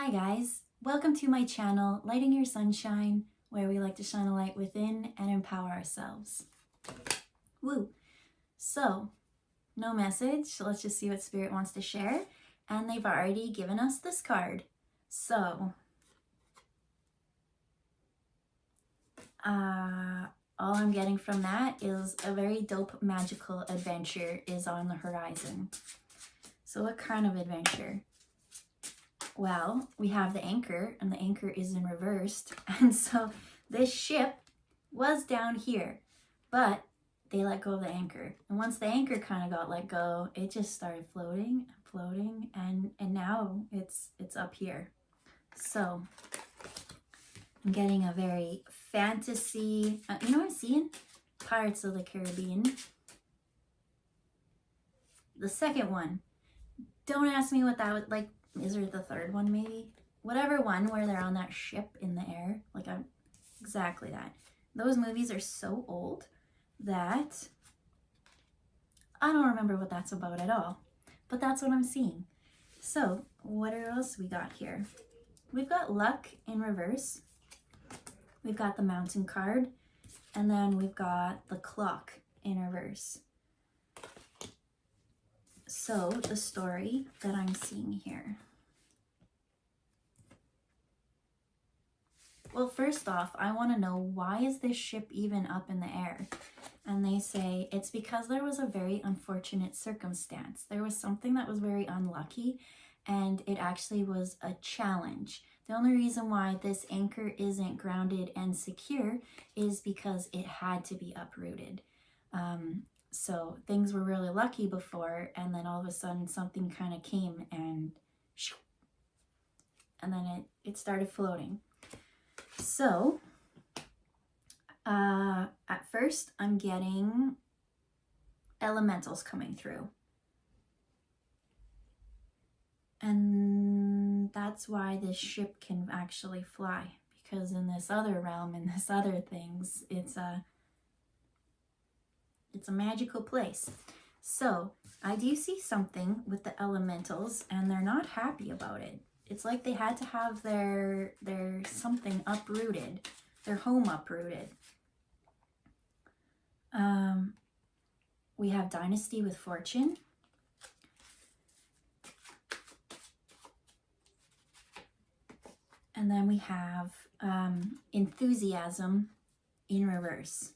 Hi guys, welcome to my channel, Lighting Your Sunshine, where we like to shine a light within and empower ourselves. Woo! So, no message, let's just see what Spirit wants to share. And they've already given us this card. So, all I'm getting from that is a very dope magical adventure is on the horizon. So what kind of adventure? Well, we have the anchor, and the anchor is in reversed. And so this ship was down here, but they let go of the anchor. And once the anchor kind of got let go, it just started floating, and now it's up here. So I'm getting a very fantasy, you know what I'm seeing? Pirates of the Caribbean. The second one, don't ask me what that was like. Is there the third one maybe? Whatever one where they're on that ship in the air. Like exactly that. Those movies are so old that I don't remember what that's about at all. But that's what I'm seeing. So what else we got here? We've got luck in reverse. We've got the mountain card. And then we've got the clock in reverse. So the story that I'm seeing here. Well, first off, I want to know, why is this ship even up in the air? And they say it's because there was a very unfortunate circumstance. There was something that was very unlucky, and it actually was a challenge. The only reason why this anchor isn't grounded and secure is because it had to be uprooted. So things were really lucky before, and then all of a sudden something kind of came and then it started floating. So at first I'm getting elementals coming through. And that's why this ship can actually fly, because in this other realm, in this other things, it's a magical place. So I do see something with the elementals, and they're not happy about it. It's like they had to have their something uprooted, their home uprooted. We have dynasty with fortune. And then we have enthusiasm in reverse.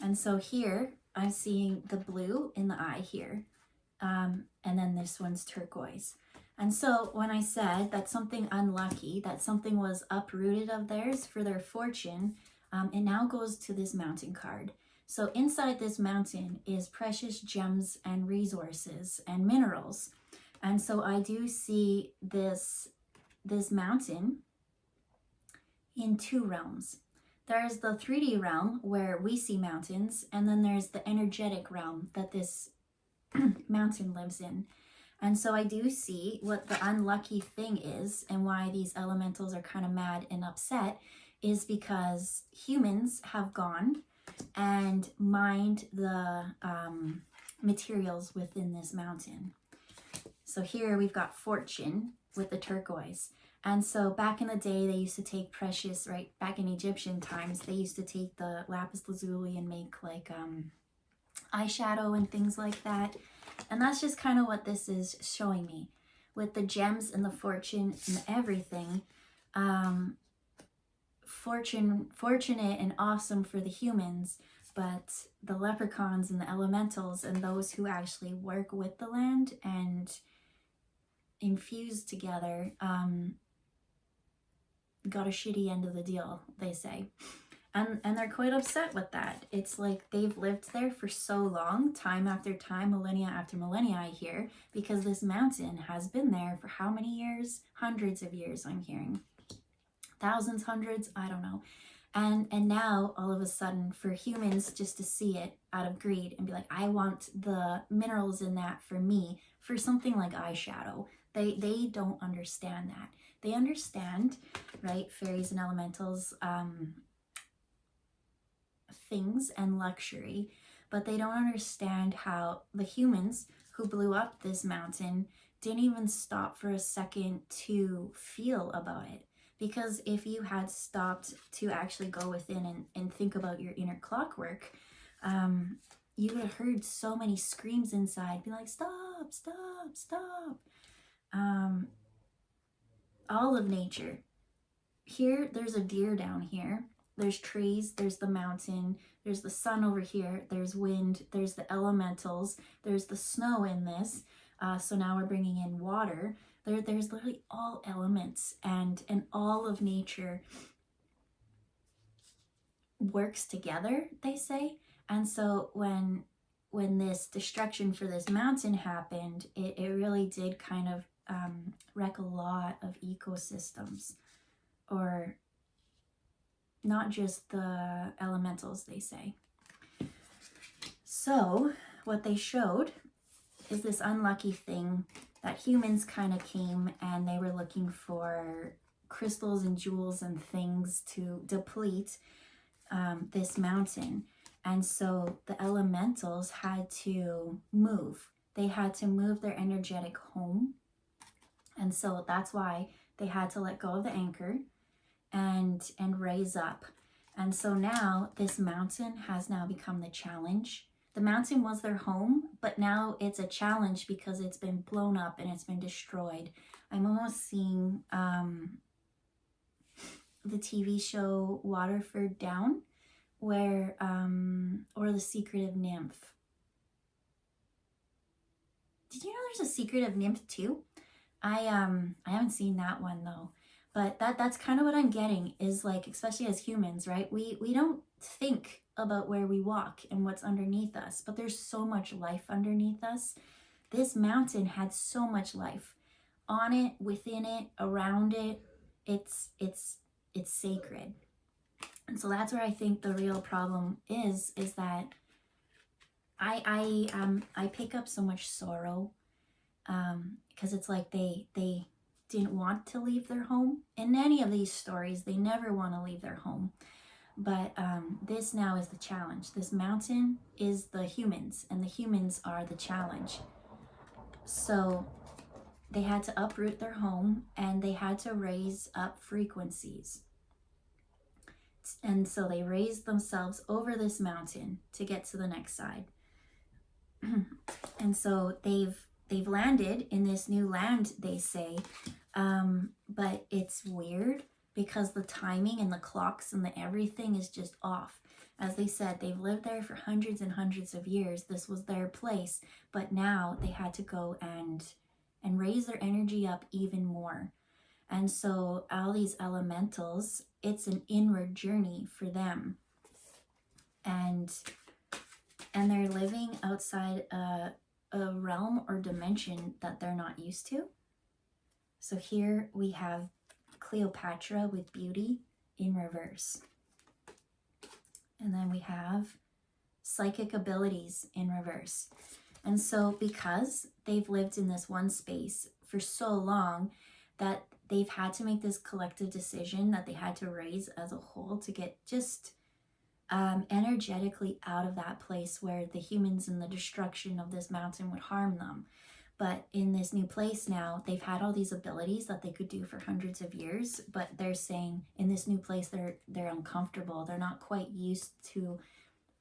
And so here I'm seeing the blue in the eye here. And then this one's turquoise. And so when I said that something unlucky, that something was uprooted of theirs for their fortune, it now goes to this mountain card. So inside this mountain is precious gems and resources and minerals. And so I do see this mountain in two realms. There's the 3D realm where we see mountains, and then there's the energetic realm that this mountain lives in. And so I do see what the unlucky thing is, and why these elementals are kind of mad and upset is because humans have gone and mined the materials within this mountain. So here we've got fortune with the turquoise. And so back in the day, they used to take precious, right, back in Egyptian times, they used to take the lapis lazuli and make like eyeshadow and things like that. And that's just kind of what this is showing me. With the gems and the fortune and everything, fortunate and awesome for the humans, but the leprechauns and the elementals and those who actually work with the land and infuse together, got a shitty end of the deal, they say. And they're quite upset with that. It's like they've lived there for so long, time after time, millennia after millennia, I hear, because this mountain has been there for how many years? Hundreds of years, I'm hearing. Thousands, hundreds, I don't know. And now, all of a sudden, for humans just to see it out of greed and be like, I want the minerals in that for me, for something like eyeshadow. They don't understand that. They understand, right, fairies and elementals, things and luxury, but they don't understand how the humans who blew up this mountain didn't even stop for a second to feel about it. Because if you had stopped to actually go within and think about your inner clockwork, you would have heard so many screams inside, be like, stop, stop, stop. All of nature. Here, there's a deer down here. There's trees, there's the mountain, there's the sun over here, there's wind, there's the elementals, there's the snow in this. So now we're bringing in water. There's literally all elements, and all of nature works together, they say. And so when this destruction for this mountain happened, it really did kind of wreck a lot of ecosystems, or not just the elementals, they say. So what they showed is this unlucky thing that humans kind of came and they were looking for crystals and jewels and things to deplete this mountain. And so the elementals had to move. They had to move their energetic home. And so that's why they had to let go of the anchor and raise up. And so now this mountain has now become the challenge. The mountain was their home, but now it's a challenge because it's been blown up and it's been destroyed. I'm almost seeing the TV show Waterford Down, where or The Secret of Nymph. Did you know there's a Secret of Nymph too? I haven't seen that one though. But that's kind of what I'm getting, is like, especially as humans, right? We don't think about where we walk and what's underneath us, but there's so much life underneath us. This mountain had so much life on it, within it, around it. It's sacred. And so that's where I think the real problem is that I pick up so much sorrow, because it's like they didn't want to leave their home. In any of these stories, they never want to leave their home. But this now is the challenge. This mountain is the humans, and the humans are the challenge. So they had to uproot their home, and they had to raise up frequencies. And so they raised themselves over this mountain to get to the next side. And so they've landed in this new land, they say. But it's weird because the timing and the clocks and the everything is just off. As they said, they've lived there for hundreds and hundreds of years. This was their place, but now they had to go and raise their energy up even more. And so all these elementals, it's an inward journey for them. And they're living outside a realm or dimension that they're not used to. So here we have Cleopatra with beauty in reverse. And then we have psychic abilities in reverse. And so because they've lived in this one space for so long, that they've had to make this collective decision that they had to raise as a whole to get just energetically out of that place where the humans and the destruction of this mountain would harm them. But in this new place now, they've had all these abilities that they could do for hundreds of years, but they're saying in this new place they're uncomfortable. They're not quite used to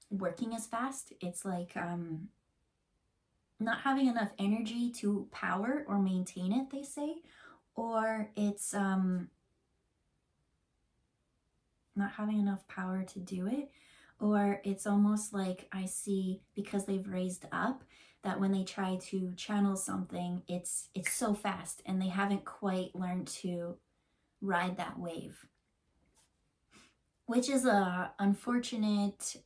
working as fast. It's like not having enough energy to power or maintain it, they say, or it's not having enough power to do it, or it's almost like I see, because they've raised up, that when they try to channel something, it's so fast and they haven't quite learned to ride that wave, which is unfortunate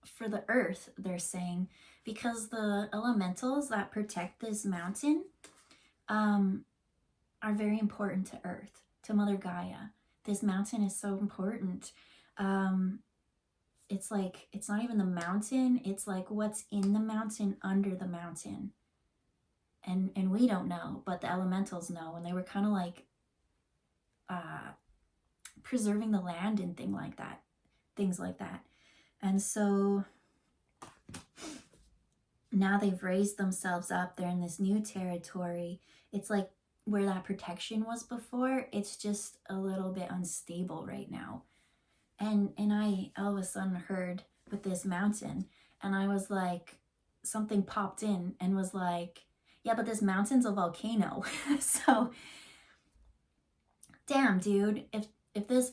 for the earth, they're saying, because the elementals that protect this mountain are very important to earth, to Mother Gaia. This mountain is so important. It's like, it's not even the mountain, it's like what's in the mountain under the mountain. And we don't know, but the elementals know, and they were kind of like preserving the land and things like that. And so now they've raised themselves up. They're in this new territory. It's like where that protection was before, it's just a little bit unstable right now. And I all of a sudden heard with this mountain, and I was like, something popped in and was like, yeah, but this mountain's a volcano. So, damn, dude, if this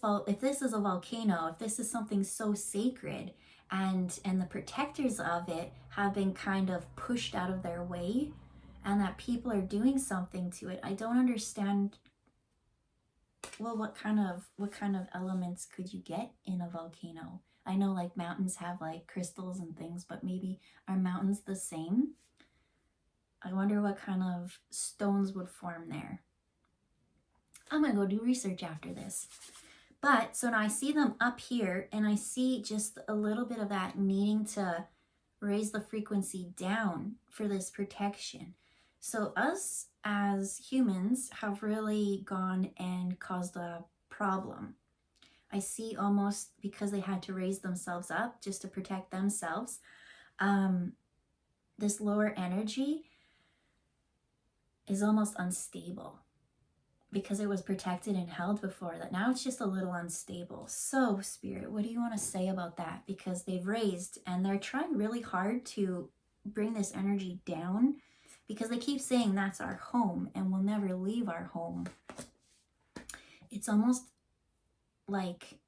is a volcano, if this is something so sacred, and the protectors of it have been kind of pushed out of their way, and that people are doing something to it, I don't understand. Well, what kind of elements could you get in a volcano? I know like mountains have like crystals and things, but maybe are mountains the same? I wonder what kind of stones would form there. I'm gonna go do research after this. But so now I see them up here, and I see just a little bit of that needing to raise the frequency down for this protection. So us as humans have really gone and caused a problem. I see almost because they had to raise themselves up just to protect themselves. This lower energy is almost unstable because it was protected and held before, that now it's just a little unstable. So Spirit, what do you want to say about that? Because they've raised and they're trying really hard to bring this energy down, because they keep saying that's our home and we'll never leave our home. It's almost like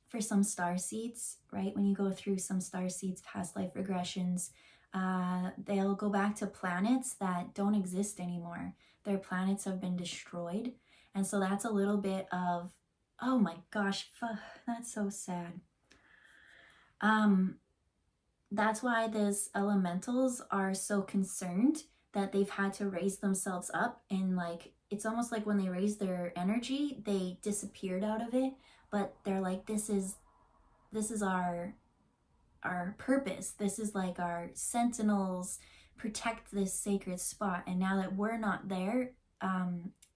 for some star seeds, right? When you go through some star seeds, past life regressions, they'll go back to planets that don't exist anymore. Their planets have been destroyed. And so that's a little bit of, oh my gosh, that's so sad. That's why these elementals are so concerned that they've had to raise themselves up, and like it's almost like when they raised their energy, they disappeared out of it, but they're like, this is our purpose. This is like our sentinels, protect this sacred spot. And now that we're not there,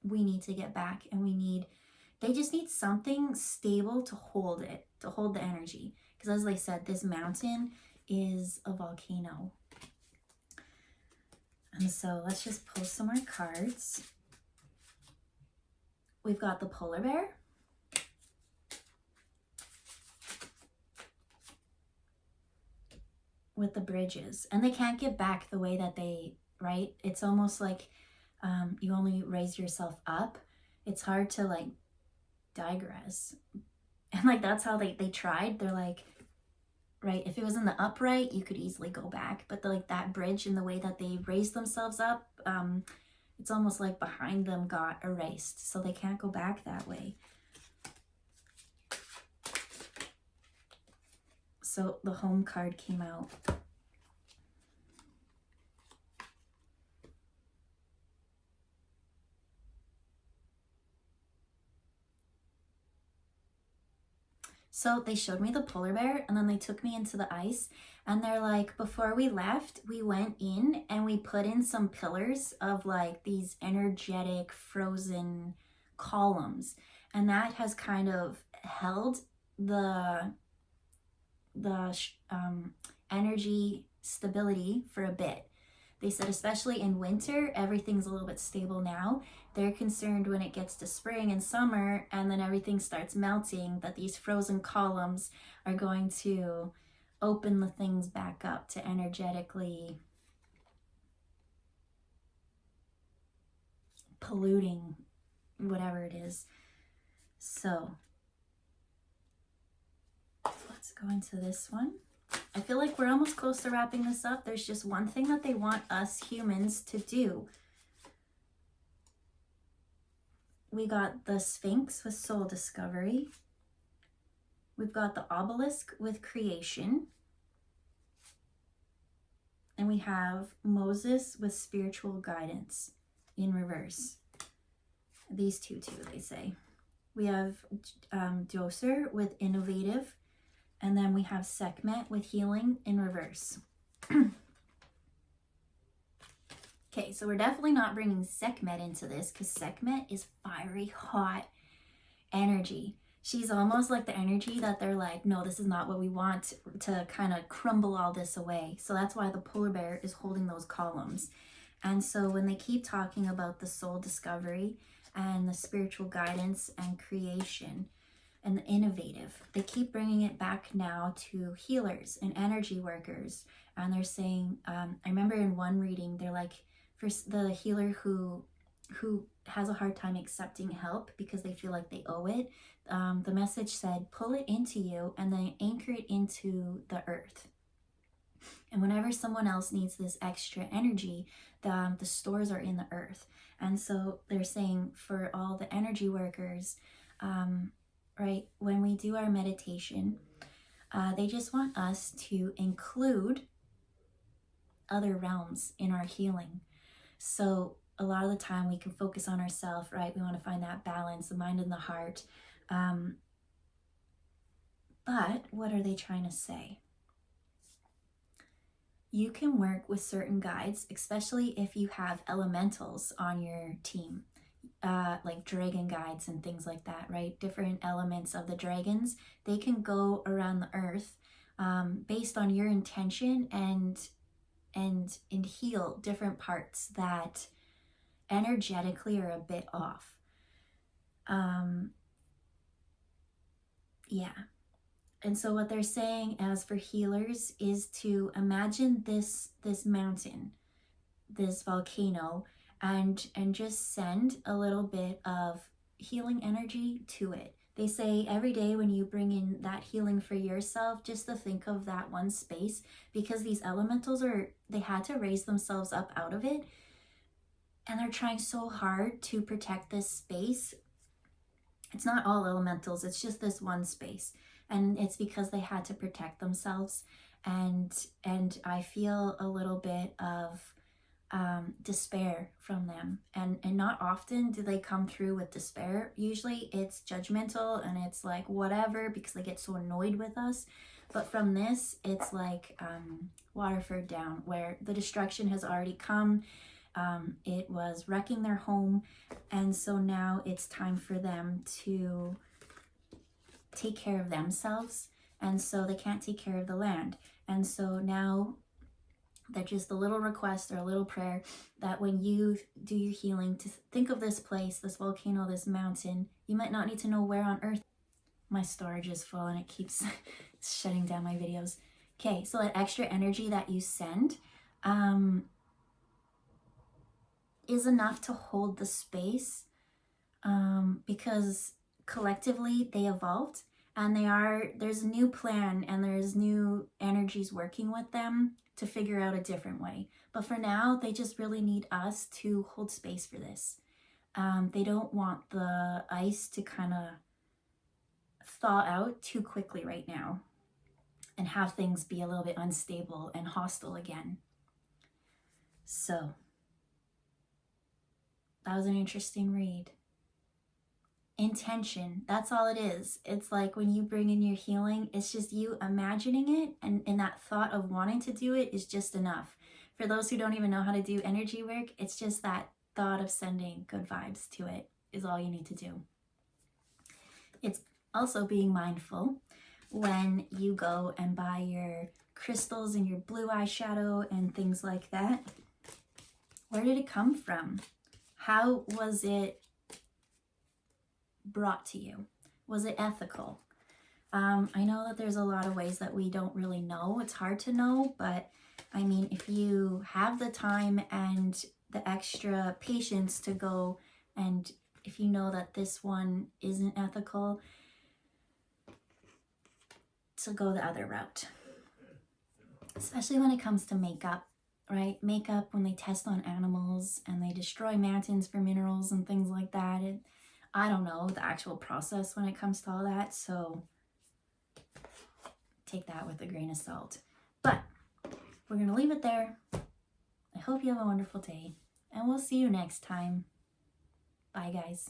we need to get back, and they just need something stable to hold it, to hold the energy. Because as I said, this mountain is a volcano. And so let's just pull some more cards. We've got the polar bear. With the bridges, and they can't get back the way that they, right? It's almost like you only raise yourself up. It's hard to like digress. And like that's how they tried. They're like, right, if it was in the upright, you could easily go back, but like that bridge and the way that they raised themselves up, it's almost like behind them got erased, so they can't go back that way. So the home card came out. So they showed me the polar bear, and then they took me into the ice, and they're like, before we left, we went in and we put in some pillars of like these energetic frozen columns, and that has kind of held the energy stability for a bit. They said especially in winter, everything's a little bit stable now. They're concerned when it gets to spring and summer and then everything starts melting, that these frozen columns are going to open the things back up to energetically polluting whatever it is. So let's go into this one. I feel like we're almost close to wrapping this up. There's just one thing that they want us humans to do. We got the Sphinx with soul discovery. We've got the obelisk with creation. And we have Moses with spiritual guidance in reverse. These two too, they say. We have Djoser with innovative. And then we have Sekhmet with healing in reverse. Okay, so we're definitely not bringing Sekhmet into this, because Sekhmet is fiery, hot energy. she's almost like the energy that they're like, no, this is not what we want, to kind of crumble all this away. So that's why the polar bear is holding those columns. And so when they keep talking about the soul discovery and the spiritual guidance and creation and the innovative, they keep bringing it back now to healers and energy workers. And they're saying, I remember in one reading, they're like, for the healer who has a hard time accepting help because they feel like they owe it, the message said, pull it into you and then anchor it into the earth. And whenever someone else needs this extra energy, the stores are in the earth. And so they're saying for all the energy workers, right, when we do our meditation, they just want us to include other realms in our healing. So a lot of the time we can focus on ourselves, right? We want to find that balance, the mind and the heart. But what are they trying to say? You can work with certain guides, especially if you have elementals on your team, like dragon guides and things like that, right? Different elements of the dragons, they can go around the earth based on your intention and heal different parts that energetically are a bit off. Yeah. And so what they're saying as for healers is to imagine this mountain, this volcano, and just send a little bit of healing energy to it. They say every day when you bring in that healing for yourself, just to think of that one space, because these elementals they had to raise themselves up out of it, and they're trying so hard to protect this space. It's not all elementals, it's just this one space. And it's because they had to protect themselves. And I feel a little bit of despair from them. And not often do they come through with despair. Usually it's judgmental and it's like whatever, because they get so annoyed with us. But from this, it's like Waterford Down, where the destruction has already come. It was wrecking their home. And so now it's time for them to take care of themselves, and so they can't take care of the land. And so now they're just a little request or a little prayer that when you do your healing, to think of this place, this volcano, this mountain. You might not need to know where on earth. My storage is full and it keeps shutting down my videos. Okay, so that extra energy that you send is enough to hold the space, because collectively they evolved, and there's a new plan and there's new energies working with them to figure out a different way. But for now, they just really need us to hold space for this. They don't want the ice to kind of thaw out too quickly right now and have things be a little bit unstable and hostile again. So that was an interesting read. Intention, that's all it is. It's like when you bring in your healing, it's just you imagining it, and that thought of wanting to do it is just enough. For those who don't even know how to do energy work, it's just that thought of sending good vibes to it is all you need to do. It's also being mindful when you go and buy your crystals and your blue eyeshadow and things like that. Where did it come from? How was it brought to you? Was it ethical? I know that there's a lot of ways that we don't really know. It's hard to know, but I mean, if you have the time and the extra patience to go, and if you know that this one isn't ethical, to go the other route. Especially when it comes to makeup, right? Makeup, when they test on animals and they destroy mountains for minerals and things like that, I don't know the actual process when it comes to all that, so take that with a grain of salt. But we're going to leave it there. I hope you have a wonderful day, and we'll see you next time. Bye, guys.